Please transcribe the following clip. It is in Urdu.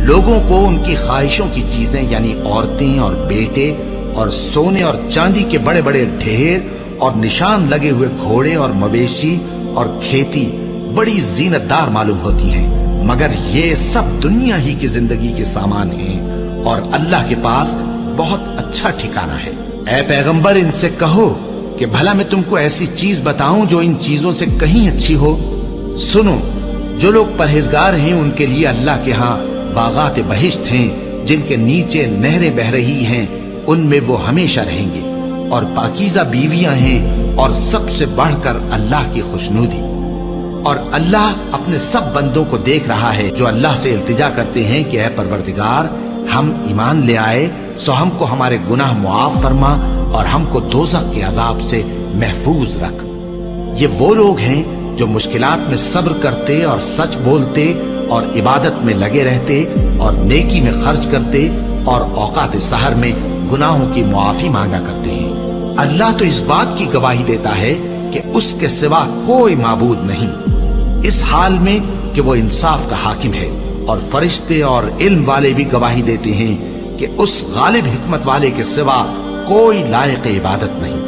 لوگوں کو ان کی خواہشوں کی چیزیں یعنی عورتیں اور بیٹے اور سونے اور چاندی کے بڑے بڑے ڈھیر اور نشان لگے ہوئے گھوڑے اور مویشی اور کھیتی بڑی زینت دار معلوم ہوتی ہیں، مگر یہ سب دنیا ہی کی زندگی کے سامان ہیں اور اللہ کے پاس بہت اچھا ٹھکانہ ہے۔ اے پیغمبر ان سے کہو کہ بھلا میں تم کو ایسی چیز بتاؤں جو ان چیزوں سے کہیں اچھی ہو؟ سنو، جو لوگ پرہیزگار ہیں ان کے لیے اللہ کے ہاں باغات بہشت ہیں جن کے نیچے نہریں بہ رہی ہیں، ان میں وہ ہمیشہ رہیں گے، اور پاکیزہ بیویاں ہیں، اور سب سے بڑھ کر اللہ کی خوشنودی۔ اور اللہ اپنے سب بندوں کو دیکھ رہا ہے جو اللہ سے التجا کرتے ہیں کہ اے پروردگار، ہم ایمان لے آئے سو ہم کو ہمارے گناہ معاف فرما اور ہم کو دوزخ کے عذاب سے محفوظ رکھ۔ یہ وہ لوگ ہیں جو مشکلات میں صبر کرتے اور سچ بولتے اور عبادت میں لگے رہتے اور نیکی میں خرچ کرتے اور اوقات سحر میں گناہوں کی معافی مانگا کرتے ہیں۔ اللہ تو اس بات کی گواہی دیتا ہے کہ اس کے سوا کوئی معبود نہیں، اس حال میں کہ وہ انصاف کا حاکم ہے، اور فرشتے اور علم والے بھی گواہی دیتے ہیں کہ اس غالب حکمت والے کے سوا کوئی لائق عبادت نہیں۔